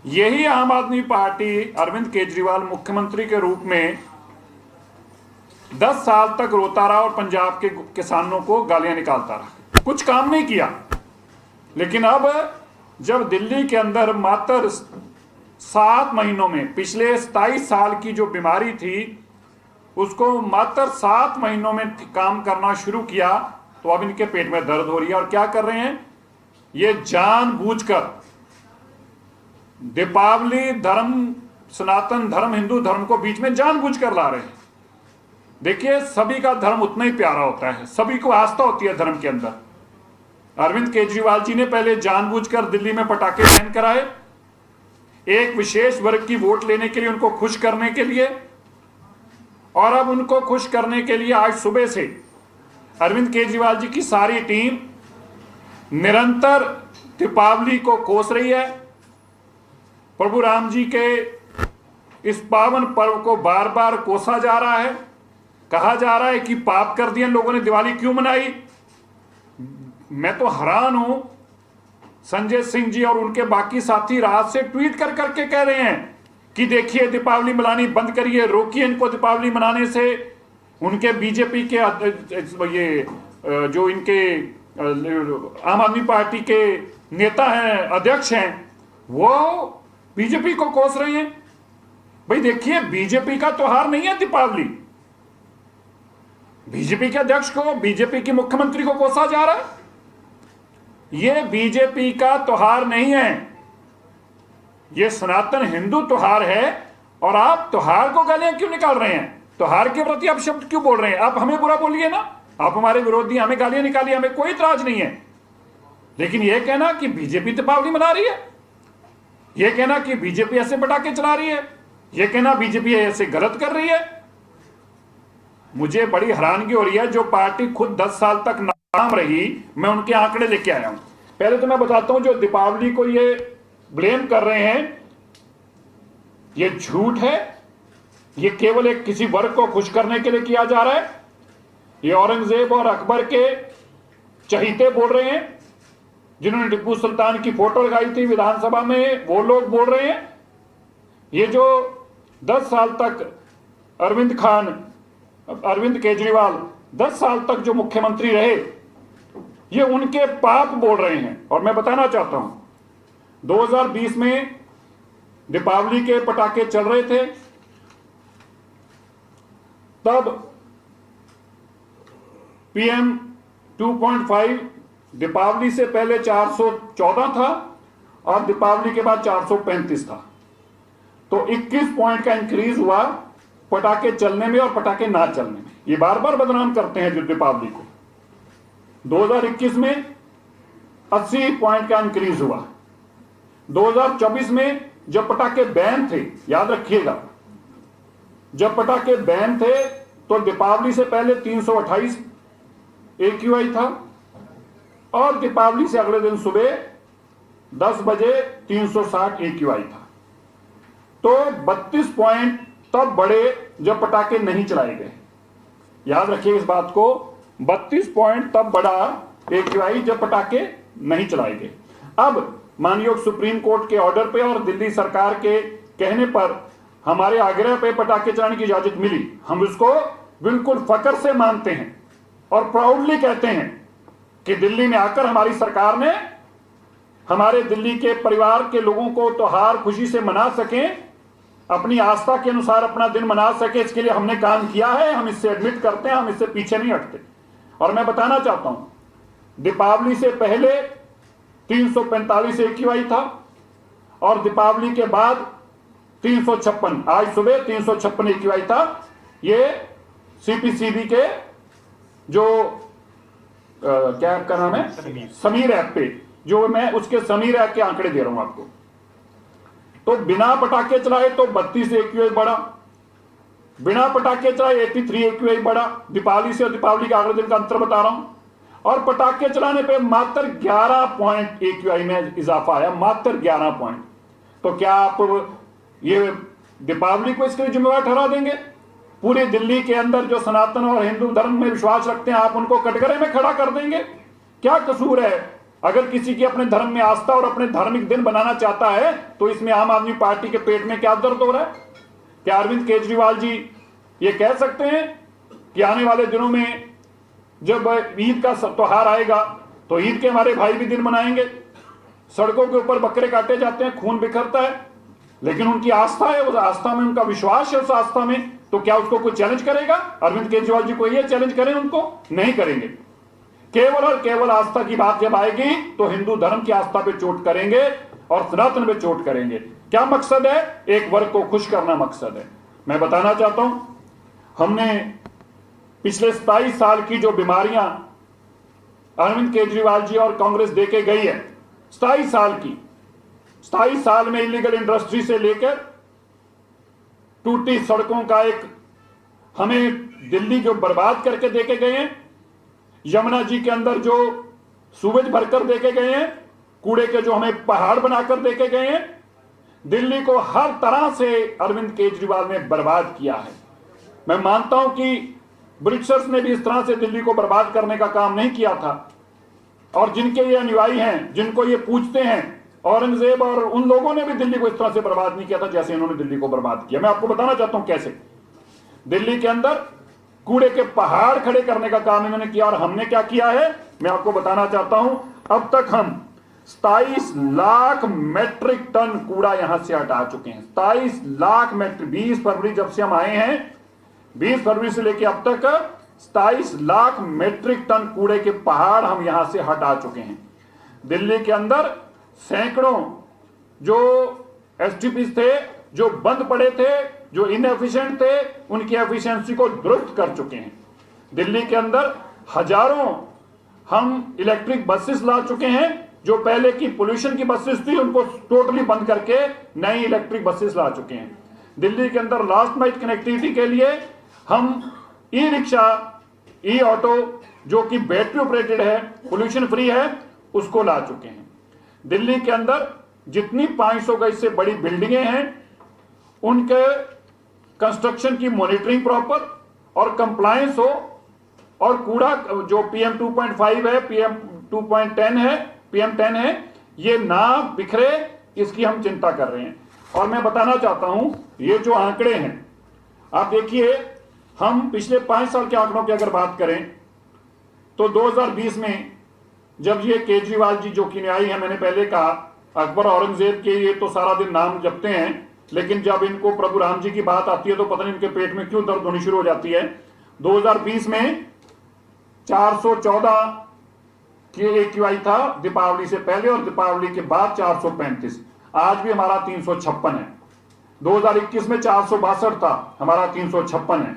यही आम आदमी पार्टी अरविंद केजरीवाल मुख्यमंत्री के रूप में 10 साल तक रोता रहा और पंजाब के किसानों को गालियां निकालता रहा, कुछ काम नहीं किया। लेकिन अब जब दिल्ली के अंदर मात्र 7 महीनों में, पिछले 27 साल की जो बीमारी थी उसको मात्र 7 महीनों में काम करना शुरू किया, तो अब इनके पेट में दर्द हो रही है। और क्या कर रहे हैं ये, जानबूझकर दीपावली धर्म, सनातन धर्म, हिंदू धर्म को बीच में जानबूझकर ला रहे हैं। देखिए, सभी का धर्म उतना ही प्यारा होता है, सभी को आस्था होती है धर्म के अंदर। अरविंद केजरीवाल जी ने पहले जानबूझकर दिल्ली में पटाखे बैन कराए, एक विशेष वर्ग की वोट लेने के लिए, उनको खुश करने के लिए। और अब उनको खुश करने के लिए आज सुबह से अरविंद केजरीवाल जी की सारी टीम निरंतर दीपावली को कोस रही है। प्रभु राम जी के इस पावन पर्व को बार बार कोसा जा रहा है, कहा जा रहा है कि पाप कर दिए लोगों ने, दिवाली क्यों मनाई। मैं तो हैरान हूं, संजय सिंह जी और उनके बाकी साथी रात से ट्वीट कर करके कह रहे हैं कि देखिए दीपावली मनानी बंद करिए, रोकिए इनको दीपावली मनाने से। उनके बीजेपी के ये जो इनके आम आदमी पार्टी के नेता हैं, अध्यक्ष हैं, वो बीजेपी को कोस रहे हैं। भाई देखिए, बीजेपी का त्योहार नहीं है दीपावली। बीजेपी के अध्यक्ष को, बीजेपी के मुख्यमंत्री को कोसा जा रहा है। यह बीजेपी का त्योहार नहीं है, यह सनातन हिंदू त्योहार है। और आप त्योहार को गालियां क्यों निकाल रहे हैं? त्योहार के प्रति आप शब्द क्यों बोल रहे हैं? आप हमें बुरा बोलिए ना, आप हमारे विरोधी, हमें गालियां निकालिए, हमें कोई इतराज नहीं है। लेकिन यह कहना कि बीजेपी दीपावली मना रही है, यह कहना कि बीजेपी ऐसे पटाखे चला रही है, यह कहना बीजेपी ऐसे गलत कर रही है, मुझे बड़ी हैरानगी हो रही है। जो पार्टी खुद 10 साल तक नाकाम रही, मैं उनके आंकड़े लेके आया हूं। पहले तो मैं बताता हूं, जो दीपावली को ये ब्लेम कर रहे हैं, ये झूठ है। ये केवल एक किसी वर्ग को खुश करने के लिए किया जा रहा है। ये औरंगजेब और अकबर के चहीते बोल रहे हैं, जिन्होंने टिप्पू सुल्तान की फोटो लगाई थी विधानसभा में, वो लोग बोल रहे हैं। ये जो 10 साल तक अरविंद केजरीवाल 10 साल तक जो मुख्यमंत्री रहे, ये उनके पाप बोल रहे हैं। और मैं बताना चाहता हूं, 2020 में दीपावली के पटाखे चल रहे थे, तब PM 2.5 दीपावली से पहले 414 था और दीपावली के बाद 435 था। तो 21 पॉइंट का इंक्रीज हुआ पटाखे चलने में और पटाखे ना चलने में। ये बार बार बदनाम करते हैं जो दीपावली को। 2021 में 80 पॉइंट का इंक्रीज हुआ। 2024 में जब पटाखे बैन थे, याद रखिएगा, जब पटाखे बैन थे तो दीपावली से पहले 328 AQI था और दीपावली से अगले दिन सुबह 10 बजे 360 AQI था। तो 32 पॉइंट तब बढ़े जब पटाखे नहीं चलाए गए। याद रखिए इस बात को, 32 पॉइंट तब बढ़ा AQI जब पटाखे नहीं चलाए गए। अब माननीय सुप्रीम कोर्ट के ऑर्डर पे और दिल्ली सरकार के कहने पर हमारे आग्रह पे पटाखे चलाने की इजाजत मिली। हम इसको बिल्कुल फक्र से मानते हैं और प्राउडली कहते हैं कि दिल्ली में आकर हमारी सरकार ने हमारे दिल्ली के परिवार के लोगों को त्योहार खुशी से मना सकें, अपनी आस्था के अनुसार अपना दिन मना सके, इसके लिए हमने काम किया है। हम इससे एडमिट करते हैं, हम इससे पीछे नहीं हटते। और मैं बताना चाहता हूं, दीपावली से पहले 345 AQI था और दीपावली के बाद 356, आज सुबह 356 AQI था। ये CPCB के जो क्या ऐप का नाम है, समीर ऐप पे, जो मैं उसके समीर ऐप के आंकड़े दे रहा हूं आपको। तो बिना पटाखे चलाए तो 32 AQI बढ़ा, बिना पटाखे चलाए 83 AQI बढ़ा। दीपावली से और दीपावली के अगले दिन का अंतर बता रहा हूं। और पटाखे चलाने पे मात्र 11 पॉइंट AQI में इजाफा आया, मात्र 11 पॉइंट। तो क्या आप ये दीपावली को इसके लिए जिम्मेवार ठहरा देंगे? पूरे दिल्ली के अंदर जो सनातन और हिंदू धर्म में विश्वास रखते हैं, आप उनको कटघरे में खड़ा कर देंगे? क्या कसूर है अगर किसी की अपने धर्म में आस्था और अपने धार्मिक दिन बनाना चाहता है तो इसमें आम आदमी पार्टी के पेट में क्या दर्द हो रहा है? क्या अरविंद केजरीवाल जी ये कह सकते हैं कि आने वाले दिनों में जब ईद का त्योहार आएगा तो ईद के हमारे भाई भी दिन मनाएंगे, सड़कों के ऊपर बकरे काटे जाते हैं, खून बिखरता है, लेकिन उनकी आस्था है, उस आस्था में उनका विश्वास है, उस आस्था में, तो क्या उसको कोई चैलेंज करेगा? अरविंद केजरीवाल जी को ये चैलेंज करें? उनको नहीं करेंगे। केवल और केवल आस्था की बात जब आएगी तो हिंदू धर्म की आस्था पे चोट करेंगे और सनातन पे चोट करेंगे। क्या मकसद है? एक वर्ग को खुश करना मकसद है। मैं बताना चाहता हूं, हमने पिछले 27 साल की जो बीमारियां अरविंद केजरीवाल जी और कांग्रेस देके गई है, 27 साल की, 27 साल में इलीगल इंडस्ट्री से लेकर टूटी सड़कों का एक हमें दिल्ली जो बर्बाद करके देके गए हैं, यमुना जी के अंदर जो सूरज भरकर देके गए हैं, कूड़े के जो हमें पहाड़ बनाकर देके गए हैं, दिल्ली को हर तरह से अरविंद केजरीवाल ने बर्बाद किया है। मैं मानता हूं कि ब्रिटिशर्स ने भी इस तरह से दिल्ली को बर्बाद करने का काम नहीं किया था, और जिनके ये अनुयायी हैं, जिनको ये पूछते हैं, औरंगजेब और उन लोगों ने भी दिल्ली को इस तरह से बर्बाद नहीं किया था जैसे इन्होंने दिल्ली को बर्बाद किया। मैं आपको बताना चाहता हूं कैसे। दिल्ली के अंदर कूड़े के पहाड़ खड़े करने का काम इन्होंने किया, और हमने क्या किया है मैं आपको बताना चाहता हूं। अब तक हम 27 लाख मेट्रिक टन कूड़ा यहां से हटा चुके हैं। 27 लाख मेट्रिक, 20 फरवरी जब से हम आए हैं, 20 फरवरी से लेकर अब तक 27 लाख मेट्रिक टन कूड़े के पहाड़ हम यहां से हटा चुके हैं। दिल्ली के अंदर सैकड़ों जो एसटीपी थे, जो बंद पड़े थे, जो इनएफिशिएंट थे, उनकी एफिशिएंसी को दुरुस्त कर चुके हैं। दिल्ली के अंदर हजारों हम इलेक्ट्रिक बसेस ला चुके हैं, जो पहले की पोल्यूशन की बसेस थी उनको टोटली बंद करके नई इलेक्ट्रिक बसेस ला चुके हैं। दिल्ली के अंदर लास्ट माइल कनेक्टिविटी के लिए हम ई रिक्शा, ई ऑटो जो कि बैटरी ऑपरेटेड है, पोल्यूशन फ्री है, उसको ला चुके हैं। दिल्ली के अंदर जितनी 500 गज से बड़ी बिल्डिंगें हैं, उनके कंस्ट्रक्शन की मॉनिटरिंग प्रॉपर और कंप्लायंस हो, और कूड़ा जो PM 2.5 है, PM 2.10 है, PM 10 है, ये ना बिखरे, इसकी हम चिंता कर रहे हैं। और मैं बताना चाहता हूं, ये जो आंकड़े हैं आप देखिए, हम पिछले 5 साल के आंकड़ों की अगर बात करें तो 2020 में जब ये केजरीवाल जी जो कि न्यायी है, मैंने पहले कहा अकबर औरंगजेब के ये तो सारा दिन नाम जपते हैं, लेकिन जब इनको प्रभु राम जी की बात आती है तो पता नहीं इनके पेट में क्यों दर्द होनी शुरू हो जाती है। 2020 में 414 की AQI था दीपावली से पहले, और दीपावली के बाद 435। आज भी हमारा 356 है। 2021 में 462 था, हमारा 356 है।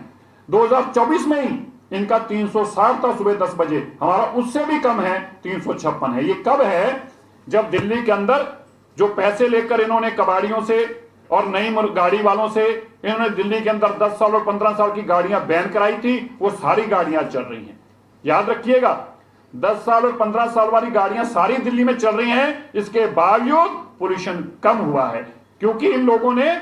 2024 में ही इनका 360 था सुबह 10 बजे, हमारा उससे भी कम है, 356 है। ये कब है? जब दिल्ली के अंदर जो पैसे लेकर इन्होंने कबाड़ियों से और नई गाड़ी वालों से इन्होंने दिल्ली के अंदर 10 साल और 15 साल की गाड़ियां बैन कराई थी, वो सारी गाड़ियां चल रही हैं। याद रखिएगा, 10 साल और 15 साल वाली गाड़ियां सारी दिल्ली में चल रही हैं, इसके बावजूद पोल्यूशन कम हुआ है, क्योंकि इन लोगों ने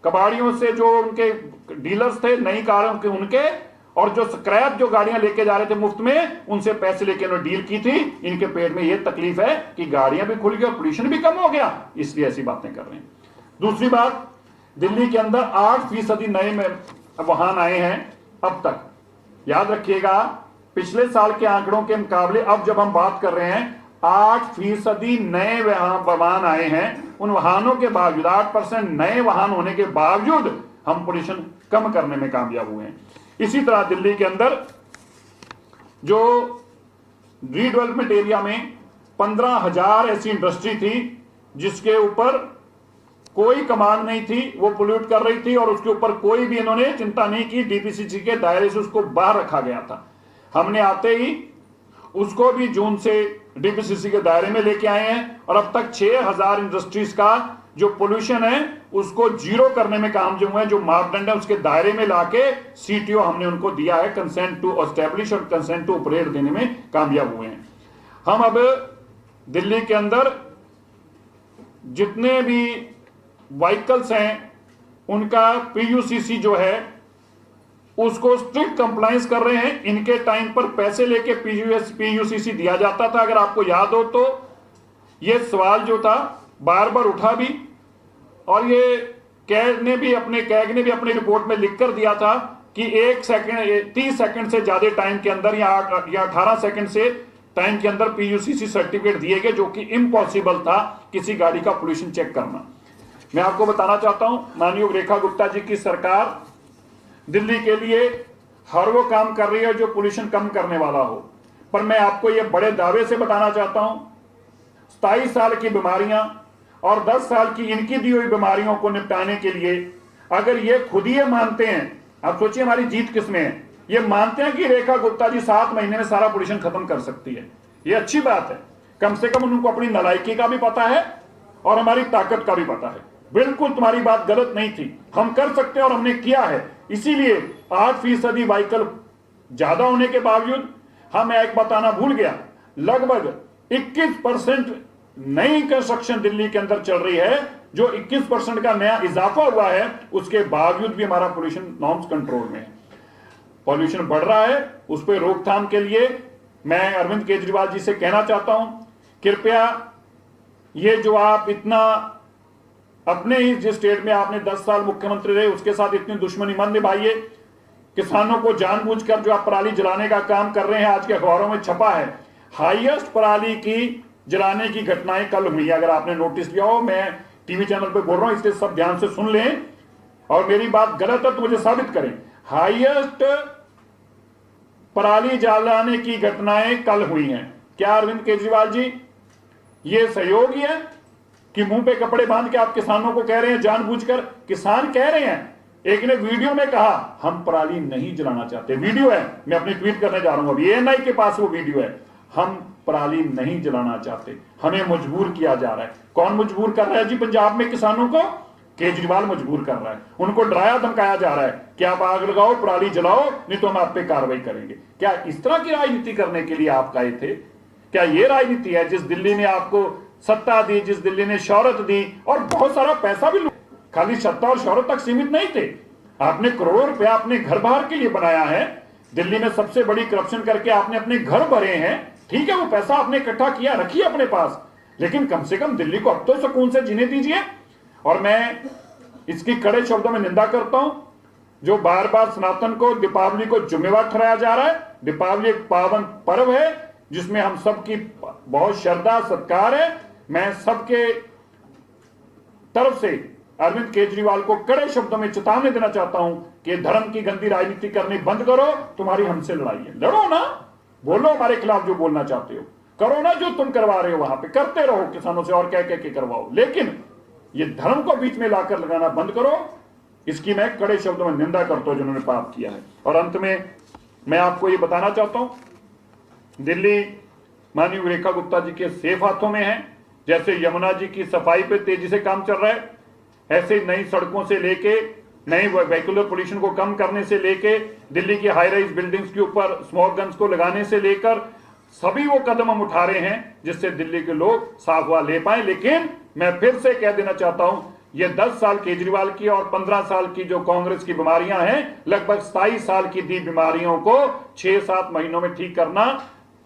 कबाड़ियों से, जो उनके डीलर्स थे नई कारों के, उनके, और जो स्क्रैप जो गाड़ियां लेके जा रहे थे मुफ्त में, उनसे पैसे लेके उन्होंने डील की थी। इनके पेट में यह तकलीफ है कि गाड़ियां भी खुल गई और पोल्यूशन भी कम हो गया, इसलिए ऐसी बातें कर रहे हैं। दूसरी बात, दिल्ली के अंदर 8% नए वाहन आए हैं अब तक। याद रखिएगा, पिछले साल के आंकड़ों के मुकाबले अब जब हम बात कर रहे हैं 8% नए वाहन आए हैं, उन वाहनों के बावजूद 8% नए वाहन होने के बावजूद हम पोल्यूशन कम करने में कामयाब हुए हैं। इसी तरह दिल्ली के अंदर जो रीडेवलपमेंट एरिया में 15,000 ऐसी इंडस्ट्री थी जिसके ऊपर कोई कमांड नहीं थी, वो पोल्यूट कर रही थी, और उसके ऊपर कोई भी इन्होंने चिंता नहीं की। डीपीसीसी के दायरे से उसको बाहर रखा गया था। हमने आते ही उसको भी जून से डीपीसीसी के दायरे में लेके आए हैं, और अब तक 6,000 इंडस्ट्रीज का जो पोल्यूशन है उसको जीरो करने में काम जो हुए, जो मापदंड है उसके दायरे में लाके CTO हमने उनको दिया है, कंसेंट टू एस्टैब्लिश और कंसेंट टू ऑपरेट देने में कामयाब हुए हैं। हम अब दिल्ली के अंदर जितने भी व्हीकल्स हैं उनका PUCC जो है उसको स्ट्रिक्ट कंप्लायंस कर रहे हैं। इनके टाइम पर पैसे लेके PUCC दिया जाता था, अगर आपको याद हो तो ये सवाल जो था बार बार उठा भी, और ये कैग ने भी अपनी रिपोर्ट में लिख कर दिया था कि 1 सेकंड 30 सेकंड से ज्यादा टाइम के अंदर या 18 सेकंड से टाइम के अंदर पीयूसीसी सर्टिफिकेट दिए गए, जो कि इम्पॉसिबल था किसी गाड़ी का पोल्यूशन चेक करना। मैं आपको बताना चाहता हूं, माननीय रेखा गुप्ता जी की सरकार दिल्ली के लिए हर वो काम कर रही है जो पोल्यूशन कम करने वाला हो, पर मैं आपको ये बड़े दावे से बताना चाहता हूं, 27 साल की बीमारियां और 10 साल की इनकी दी हुई बीमारियों को निपटाने के लिए अगर ये खुद ही मानते हैं, आप सोचिए हमारी जीत किसमें है, ये मानते हैं कि रेखा गुप्ता जी 7 महीने में सारा पोल्यूशन खत्म कर सकती है, ये अच्छी बात है। कम से कम उनको अपनी नालायकी का भी पता है और हमारी ताकत का भी पता है। बिल्कुल तुम्हारी बात गलत नहीं थी, हम कर सकते हैं और हमने किया है। इसीलिए 8% व्हीकल ज्यादा होने के बावजूद, हम एक बताना भूल गया, लगभग 21% नई कंस्ट्रक्शन दिल्ली के अंदर चल रही है, जो 21% का नया इजाफा हुआ है, उसके बावजूद भी हमारा पोल्यूशन नॉर्म्स कंट्रोल में है। पॉल्यूशन बढ़ रहा है, उस पर रोकथाम के लिए मैं अरविंद केजरीवाल जी से कहना चाहता हूं, कृपया ये जो आप इतना अपने ही जिस स्टेट में आपने 10 साल मुख्यमंत्री रहे उसके साथ इतनी दुश्मनी मत निभाइए। किसानों को जानबूझकर जो आप पराली जलाने का काम कर रहे हैं, आज के अखबारों में छपा है, हाईएस्ट पराली की जलाने की घटनाएं कल हुई। अगर आपने नोटिस लिया हो, मैं टीवी चैनल पे बोल रहा हूं, इसलिए सब ध्यान से सुन लें, और मेरी बात गलत है तो मुझे साबित करें। हाईएस्ट पराली जलाने की घटनाएं कल हुई हैं। क्या अरविंद केजरीवाल जी ये सहयोग ही है कि मुंह पे कपड़े बांध के आप किसानों को कह रहे हैं जानबूझकर? किसान कह रहे हैं, एक ने वीडियो में कहा हम पराली नहीं जलाना चाहते, वीडियो है, मैं अपनी ट्वीट करने जा रहा हूं अभी, एएनआई के पास वो वीडियो है, हम पराली नहीं जलाना चाहते, हमें मजबूर किया जा रहा है। कौन मजबूर कर रहा है जी पंजाब में किसानों को? केजरीवाल मजबूर कर रहा है, उनको डराया धमकाया जा रहा है कि आप आग लगाओ, पराली जलाओ, नहीं तो हम आप पे कार्रवाई करेंगे। क्या इस तरह की राजनीति करने के लिए आप आए थे? क्या ये राजनीति है जिस दिल्ली ने आपको सत्ता दी, जिस दिल्ली ने शौहरत दी और बहुत सारा पैसा भी? खाली सत्ता और शौहरत तक सीमित नहीं थे, आपने करोड़ों रुपया अपने घर बाहर के लिए बनाया है। दिल्ली में सबसे बड़ी करप्शन करके आपने अपने घर भरे हैं, ठीक है, वो पैसा आपने इकट्ठा किया, रखिए अपने पास, लेकिन कम से कम दिल्ली को अब तो सुकून से जीने दीजिए। और मैं इसकी कड़े शब्दों में निंदा करता हूं जो बार बार सनातन को, दीपावली को जिम्मेवार ठहराया जा रहा है। दीपावली एक पावन पर्व है जिसमें हम सबकी बहुत श्रद्धा सत्कार है। मैं सबके तरफ से अरविंद केजरीवाल को कड़े शब्दों में चेतावनी देना चाहता हूं कि धर्म की गंदी राजनीति करनी बंद करो। तुम्हारी हमसे लड़ाई है, लड़ो ना, बोलो हमारे खिलाफ जो बोलना चाहते हो, करो ना, जो तुम करवा रहे हो वहां पे करते रहो, किसानों से और कह के करवाओ, लेकिन ये धर्म को बीच में लाकर लगाना बंद करो। इसकी मैं कड़े शब्दों में निंदा करता हूं जिन्होंने पाप किया है। और अंत में मैं आपको ये बताना चाहता हूं, दिल्ली माननीय रेखा गुप्ता जी के सेफ हाथों में है। जैसे यमुना जी की सफाई पे तेजी से काम चल रहा है, ऐसे नई सड़कों से लेके नए व्हीकुलर पोल्यूशन को कम करने से लेके दिल्ली की हाई राइज बिल्डिंग्स के ऊपर स्मोक गन्स को लगाने से लेकर सभी वो कदम हम उठा रहे हैं जिससे दिल्ली के लोग साफ हवा ले पाए। लेकिन मैं फिर से कह देना चाहता हूं, ये 10 साल केजरीवाल की और 15 साल की जो कांग्रेस की बीमारियां हैं, लगभग 27 साल की दी बीमारियों को 6-7 महीनों में ठीक करना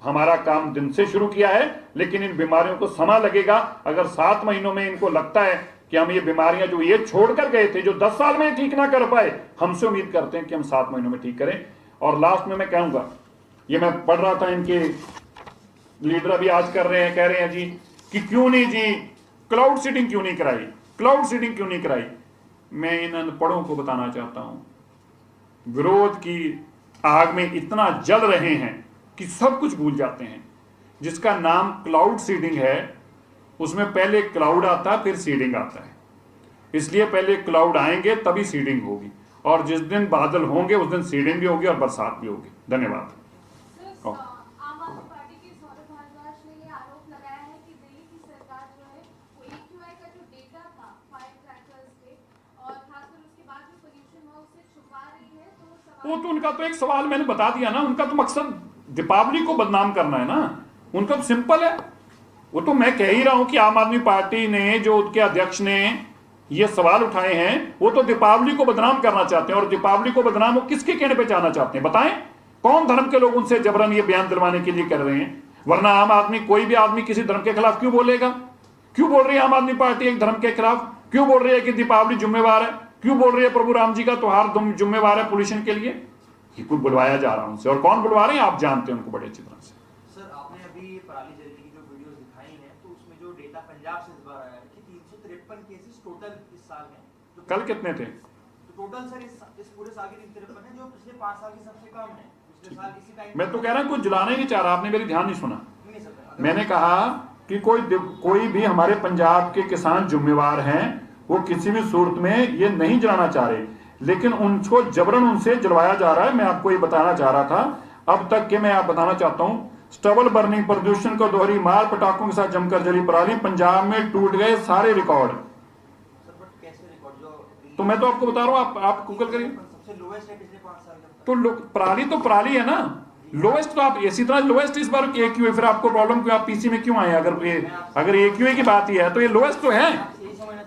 हमारा काम दिन से शुरू किया है। लेकिन इन बीमारियों को समय लगेगा। अगर 7 महीनों में इनको लगता है कि हम ये बीमारियां जो ये छोड़कर गए थे, जो 10 साल में ठीक ना कर पाए, हमसे उम्मीद करते हैं कि हम 7 महीनों में ठीक करें। और लास्ट में मैं कहूंगा, ये मैं पढ़ रहा था, इनके लीडर अभी आज कर रहे हैं, कह रहे हैं जी कि क्यों नहीं जी क्लाउड सीडिंग क्यों नहीं कराई, क्लाउड सीडिंग क्यों नहीं कराई। मैं इन अनपढ़ों को बताना चाहता हूं, विरोध की आग में इतना जल रहे हैं कि सब कुछ भूल जाते हैं। जिसका नाम क्लाउड सीडिंग है उसमें पहले क्लाउड आता है फिर सीडिंग आता है, इसलिए पहले क्लाउड आएंगे तभी सीडिंग होगी, और जिस दिन बादल होंगे उस दिन सीडिंग भी होगी और बरसात भी होगी। धन्यवाद। वो तो उनका तो एक सवाल मैंने बता दिया ना, उनका तो मकसद दीपावली को बदनाम करना है ना, उनका तो सिंपल है। वो तो मैं कह ही रहा हूं कि आम आदमी पार्टी ने, जो उनके अध्यक्ष ने ये सवाल उठाए हैं, वो तो दीपावली को बदनाम करना चाहते हैं। और दीपावली को बदनाम वो किसके कहने पे जाना चाहते हैं बताएं? कौन धर्म के लोग उनसे जबरन ये बयान दिलवाने के लिए कर रहे हैं? वरना आम आदमी, कोई भी आदमी किसी धर्म के खिलाफ क्यों बोलेगा? क्यों बोल रही है आम आदमी पार्टी एक धर्म के खिलाफ? क्यों बोल रही है कि दीपावली जिम्मेवार है? क्यों बोल रही है प्रभु राम जी का त्योहार जिम्मेवार है पोल्यूशन के लिए? ये कुछ बुलवाया जा रहा है उनसे, और कौन बुलवा रहे हैं आप जानते हैं उनको बड़े अच्छी तरह से। सर, आपने अभी पराली जलने की जो वीडियोस दिखाई हैं, तो उसमें जो डेटा पंजाब से इस बार आया है कि 353 केसेस टोटल इस साल में। तो कल कितने थे? तो टोटल सर इस पूरे साल के 353 है, जो पिछले 5 साल की सबसे कम है। पिछले साल इसी टाइम मैं तो कह रहा हूं कुछ जलाना ही नहीं चाह रहा, आपने मेरी ध्यान नहीं सुना। नहीं सर, मैंने कहा कि कोई भी हमारे पंजाब के किसान जिम्मेवार हैं, वो किसी भी सूरत में ये नहीं जलाना चाह रहे, लेकिन उनको जबरन उनसे जलवाया जा रहा है। मैं आपको ये बताना चाह रहा था अब तक कि मैं आप बताना चाहता हूं, स्टबल बर्निंग, प्रदूषण को दोहरी मार, पटाखों के साथ जमकर जली पराली, पंजाब में टूट गए सारे रिकॉर्ड। तो मैं तो आपको बता रहा हूं, आप गूगल करिए। सबसे लोएस्ट है पिछले 5 साल का। तो पराली है ना लोएस्ट, तो आप इसी तरह लोएस्ट इस बार AQA, फिर आपको प्रॉब्लम क्यों? आप PC में क्यों आए? अगर AQA की बात ही है तो ये लोएस्ट तो है।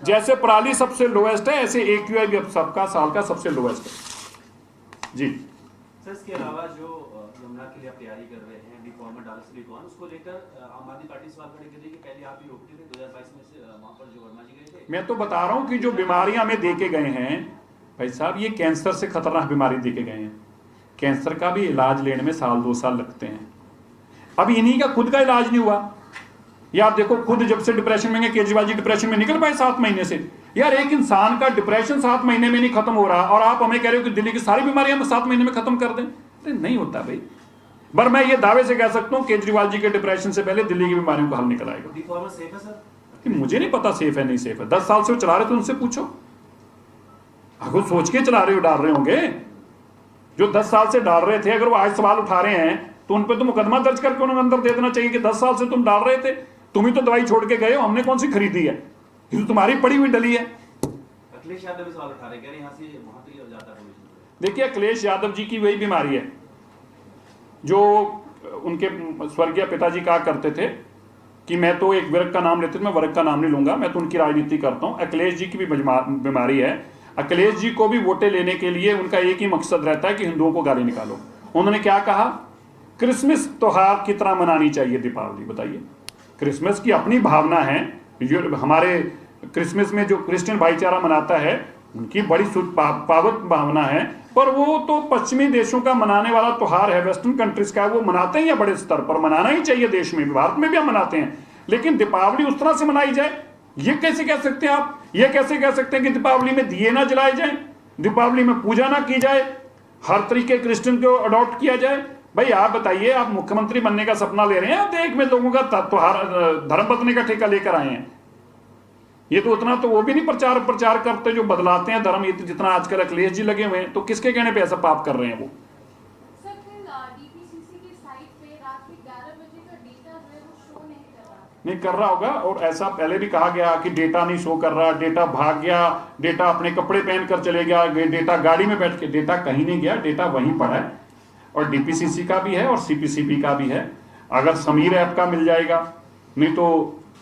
जैसे पराली सबसे लोएस्ट है, ऐसे AQA भी अब सबका साल का सबसे लोएस्ट है जी। सर, इसके अलावा जो यमुना के लिए आप तैयारी कर रहे हैं, डिफॉर्मर डाल सिलिकॉन, उसको लेकर आम आदमी पार्टी सवाल खड़े कर रही है कि पहले आप ही रोकते थे, 2022 में से वहां पर जो वर्मा जी गए थे। मैं तो बता रहा हूं कि जो बीमारियां हमें दे के गए हैं भाई साहब, ये कैंसर से खतरनाक बीमारी दे के गए हैं। कैंसर का भी इलाज लेने में 1-2 साल लगते हैं। अब इन्हीं का खुद का इलाज नहीं हुआ। ये आप देखो, खुद जब से डिप्रेशन में गए, केजरीवाल जी डिप्रेशन में निकल पाए 7 महीने से। यार, एक इंसान का डिप्रेशन 7 महीने में नहीं खत्म हो रहा, और आप हमें कह रहे हो कि दिल्ली की सारी बीमारियां हम 7 महीने में खत्म कर दें। तो नहीं होता भाई। पर मैं ये दावे से कह सकता हूं, केजरीवाल जी के डिप्रेशन से पहले दिल्ली की बीमारियों का हल निकल आएगा। डिफॉर्मर सेफ है सर? मुझे नहीं पता सेफ है नहीं सेफ है, 10 साल से वो चला रहे थे, उनसे पूछो। अगर सोच के चला रहे हो, डाल रहे होंगे जो 10 साल से डाल रहे थे। अगर वो आज सवाल उठा रहे हैं तो उन पर तो मुकदमा दर्ज करके उन्हें अंदर दे देना चाहिए कि 10 साल से तुम डाल रहे थे, तुम ही तो दवाई छोड़ के गए हो, हमने कौन सी खरीदी है? ये तो तुम्हारी पड़ी हुई डली है। अखिलेश यादव भी सवाल उठा रहे, कह रहे यहाँ से वहां तक जाता है। देखिए, अखिलेश यादव जी की वही बीमारी है जो उनके स्वर्गीय पिताजी कहा करते थे कि मैं तो एक वर्ग का नाम लेते थे, मैं वर्ग का नाम नहीं लूंगा, मैं तो उनकी राजनीति करता हूं। अखिलेश जी की भी बीमारी है। अखिलेश जी को भी वोटें लेने के लिए उनका एक ही मकसद रहता है कि हिंदुओं को गाली निकालो। उन्होंने क्या कहा? क्रिसमस त्योहार की तरह मनानी चाहिए दीपावली। बताइए, क्रिसमस की अपनी भावना है, जो हमारे क्रिसमस में जो क्रिश्चियन भाईचारा मनाता है उनकी बड़ी पावन भावना है, पर वो तो पश्चिमी देशों का मनाने वाला त्योहार है, वेस्टर्न कंट्रीज का, वो मनाते हैं बड़े स्तर पर, मनाना ही चाहिए देश में, भारत में भी हम मनाते हैं। लेकिन दीपावली उस तरह से मनाई जाए, ये कैसे कह सकते हैं आप? ये कैसे कह सकते हैं कि दीपावली में दिए ना जलाए जाए, दीपावली में पूजा ना की जाए, हर तरीके क्रिश्चियन को अडॉप्ट किया जाए? भाई आप बताइए, आप मुख्यमंत्री बनने का सपना ले रहे हैं, आप देश में लोगों का त्योहार धर्म बदलने का ठेका लेकर आए हैं। ये तो उतना तो वो भी नहीं प्रचार करते जो बदलाते हैं धर्म, ये तो जितना आजकल अखिलेश जी लगे हुए हैं। तो किसके कहने पे ऐसा पाप कर रहे हैं वो? नहीं कर रहा होगा, और ऐसा पहले भी कहा गया कि डेटा नहीं शो कर रहा, डेटा भाग गया, डेटा अपने कपड़े पहन कर चले गया, डेटा गाड़ी में बैठ के, डेटा कहीं नहीं गया, डेटा वहीं पड़ा है। और डीपीसीसी का भी है और सीपीसीबी का भी है। अगर समीर ऐप का मिल जाएगा, नहीं तो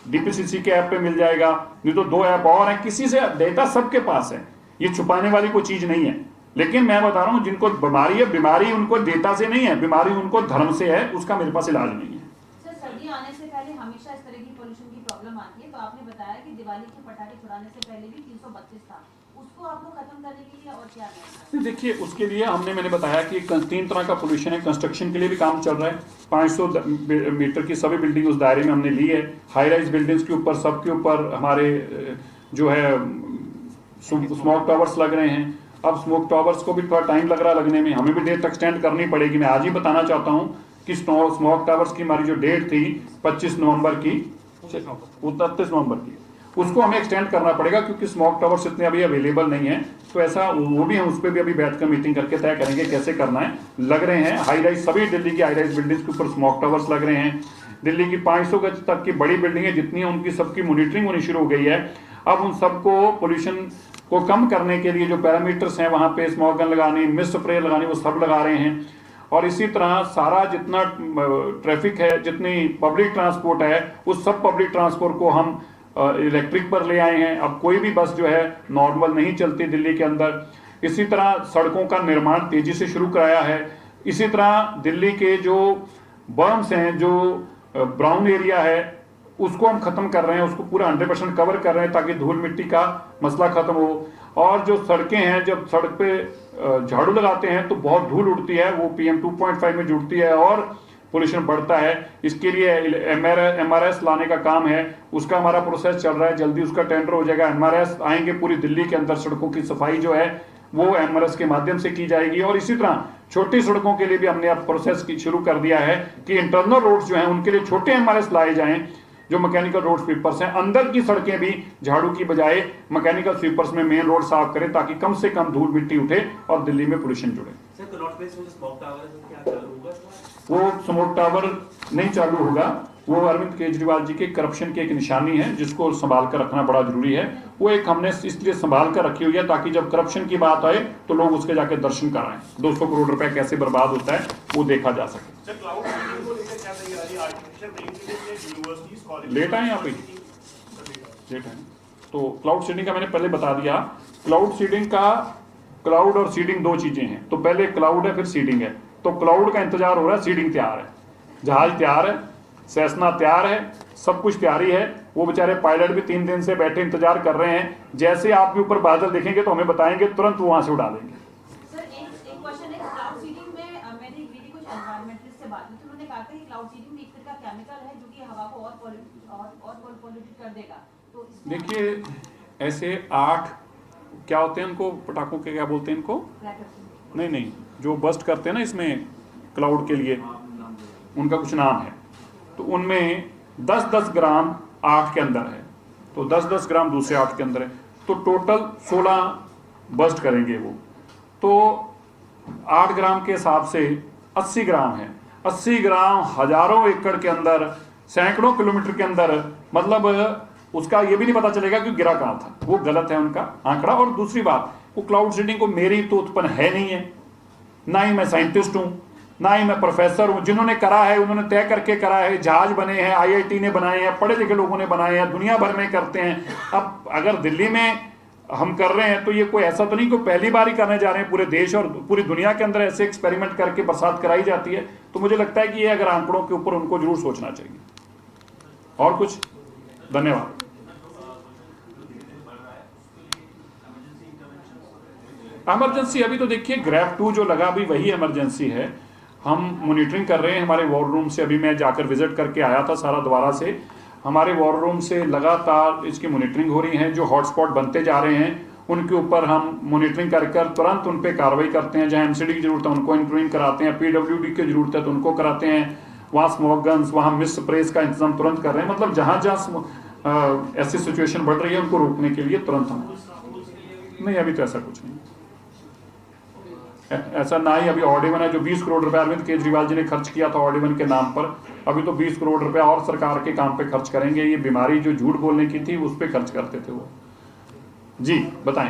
डीपीसीसी के ऐप पे मिल जाएगा, नहीं तो 2 ऐप और हैं, किसी से डेटा सबके पास है, ये छुपाने वाली कोई चीज नहीं है। लेकिन मैं बता रहा हूं, जिनको बीमारी है, बीमारी उनको डेटा से नहीं है, बीमारी उनको धर्म से है, उसका मेरे पास इलाज नहीं है। सर, सर्दी आने से पहले हमेशा इस तरह की पोल्यूशन की प्रॉब्लम आती है, तो आपने बताया कि दिवाली के पटाखे छुड़ाने से पहले भी 332 था, उसको आप लोग खत्म करने के लिए और क्या करें? देखिए, उसके लिए मैंने बताया कि 3 तरह का पोल्यूशन है। कंस्ट्रक्शन के लिए भी काम चल रहा है, 500 मीटर की सभी बिल्डिंग उस दायरे में हमने ली है। हाई राइज बिल्डिंग्स के ऊपर, सबके ऊपर हमारे जो है स्मोक टावर्स लग रहे हैं। अब स्मोक टावर्स को भी थोड़ा टाइम लग रहा है लगने में, हमें भी डेट एक्सटेंड करनी पड़ेगी। मैं आज ही बताना चाहता हूं कि स्मोक टावर्स की हमारी जो डेट थी 25 नवंबर की, 29 नवंबर की, उसको हमें एक्सटेंड करना पड़ेगा, क्योंकि स्मोक टावर्स इतने अभी अवेलेबल नहीं है। तो ऐसा वो भी हम उस पर भी अभी बैठकर मीटिंग करके तय करेंगे कैसे करना है। लग रहे हैं हाई राइज, सभी दिल्ली की हाई राइज बिल्डिंग्स के ऊपर स्मोक टावर्स लग रहे हैं। दिल्ली की 500 गज तक की बड़ी बिल्डिंगें जितनी हैं, उनकी सबकी मॉनिटरिंग होनी शुरू हो गई है। अब उन सबको पोल्यूशन को कम करने के लिए जो पैरामीटर्स हैं, वहाँ पे स्मोक गन लगानी, मिस्ट स्प्रे लगानी, वो सब लगा रहे हैं। और इसी तरह सारा जितना ट्रैफिक है, जितनी पब्लिक ट्रांसपोर्ट है, उस सब पब्लिक ट्रांसपोर्ट को हम इलेक्ट्रिक पर ले आए हैं। अब कोई भी बस जो है नॉर्मल नहीं चलती दिल्ली के अंदर। इसी तरह सड़कों का निर्माण तेजी से शुरू कराया है। इसी तरह दिल्ली के जो बर्म्स हैं, जो ब्राउन एरिया है उसको हम खत्म कर रहे हैं, उसको पूरा 100% कवर कर रहे हैं ताकि धूल मिट्टी का मसला खत्म हो। और जो सड़कें हैं, जब सड़क पे झाड़ू लगाते हैं तो बहुत धूल उड़ती है, वो PM 2.5 में जुड़ती है और पोल्यूशन बढ़ता है। इसके लिए MRS लाने का काम है, उसका हमारा प्रोसेस चल रहा है, जल्दी उसका टेंडर हो जाएगा। MRS आएंगे, पूरी दिल्ली के अंदर सड़कों की सफाई जो है वो MRS के माध्यम से की जाएगी। और इसी तरह छोटी सड़कों के लिए भी हमने अब प्रोसेस की शुरू कर दिया है कि इंटरनल रोड्स जो हैं उनके लिए छोटे MRS लाए जाएं, जो मैकेनिकल रोड स्वीपर्स हैं। अंदर की सड़कें भी झाड़ू की बजाय मैकेनिकल स्वीपर्स में मेन रोड साफ करें ताकि कम से कम धूल मिट्टी उठे और दिल्ली में पोल्यूशन जुड़े। सर, कनॉट प्लेस में जो स्मोक टावर है तो क्या चालू होगा? वो स्मोक टावर नहीं चालू होगा, वो अरविंद केजरीवाल जी के करप्शन की एक निशानी है जिसको संभाल कर रखना बड़ा जरूरी है। वो एक हमने इसलिए संभाल कर रखी हुई है ताकि जब करप्शन की बात आए तो लोग उसके जाके दर्शन कराएं, 200 करोड़ रुपए कैसे बर्बाद होता है वो देखा जा सके। लेट आए यहाँ पे, लेट आए तो क्लाउड सीडिंग का मैंने पहले बता दिया। क्लाउड सीडिंग का, क्लाउड और सीडिंग दो चीजें हैं, तो पहले क्लाउड है फिर सीडिंग है। तो क्लाउड का इंतजार हो रहा है, सीडिंग तैयार है, जहाज तैयार है, सेस्ना तैयार है, सब कुछ तैयारी है। वो बेचारे पायलट भी 3 दिन से बैठे इंतजार कर रहे हैं, जैसे आप भी ऊपर बादल देखेंगे तो हमें बताएंगे, तुरंत वहां से उड़ा देंगे। सर एक क्वेश्चन है, क्लाउड सीडिंग में मैंने मेरी कुछ एनवायरमेंटलिस्ट से बात की तो उन्होंने कहा था कि क्लाउड सीडिंग में एक तरह का केमिकल है जो कि हवा को और पॉल्यूटेड कर देगा। तो देखिए ऐसे 8 क्या होते हैं उनको, पटाखों के क्या बोलते हैं इनको, नहीं जो बस्ट करते हैं ना इसमें क्लाउड के लिए, उनका कुछ नाम है। तो उनमें 10-10 ग्राम 8 के अंदर है, तो 10-10 ग्राम दूसरे 8 के अंदर है, तो टोटल 16 बस्ट करेंगे वो। तो 8 ग्राम के हिसाब से 80 ग्राम है, 80 ग्राम हजारों एकड़ के अंदर, सैकड़ों किलोमीटर के अंदर, मतलब उसका ये भी नहीं पता चलेगा कि गिरा कहाँ था। वो गलत है उनका आंकड़ा। और दूसरी बात, वो क्लाउड सीडिंग को मेरी तो उत्पन्न है नहीं है, ना ही मैं साइंटिस्ट हूँ, ना ही मैं प्रोफेसर हूँ। जिन्होंने करा है उन्होंने तय करके करा है, जहाज बने हैं, IIT ने बनाए हैं, पढ़े लिखे लोगों ने बनाए हैं, दुनिया भर में करते हैं। अब अगर दिल्ली में हम कर रहे हैं तो ये कोई ऐसा तो नहीं कि पहली बार ही करने जा रहे हैं, पूरे देश और पूरी दुनिया के अंदर ऐसे एक्सपेरिमेंट करके बरसात कराई जाती है। तो मुझे लगता है कि ये अगर आंकड़ों के ऊपर उनको जरूर सोचना चाहिए। और कुछ? धन्यवाद। इमरजेंसी अभी तो देखिए ग्रैफ 2 जो लगा अभी वही इमरजेंसी है। हम मॉनिटरिंग कर रहे हैं हमारे वॉर रूम से, अभी मैं जाकर विजिट करके आया था सारा दोबारा से। हमारे वॉर रूम से लगातार इसकी मॉनिटरिंग हो रही है। जो हॉटस्पॉट बनते जा रहे हैं उनके ऊपर हम मॉनिटरिंग कर तुरंत उन पर कार्रवाई करते हैं। जहाँ MCD की जरूरत है उनको इंटरव्यूइंग कराते हैं, PWD की जरूरत है तो उनको कराते हैं। वहाँ स्मोक गन्स, वहाँ मिस स्प्रेस का इंतजाम तुरंत कर रहे हैं। मतलब जहाँ जहाँ ऐसी सिचुएशन बढ़ रही है उनको रोकने के लिए तुरंत हम। नहीं अभी तो ऐसा कुछ नहीं, ऐसा ना ही अभी ऑर्डिवन है जो 20 करोड़ रुपए अरविंद केजरीवाल जी ने खर्च किया था ऑर्डिवन के नाम पर। अभी तो 20 करोड़ रुपए और सरकार के काम पे खर्च करेंगे। ये बीमारी जो झूठ बोलने की थी उस पर खर्च करते थे वो। जी बताएं।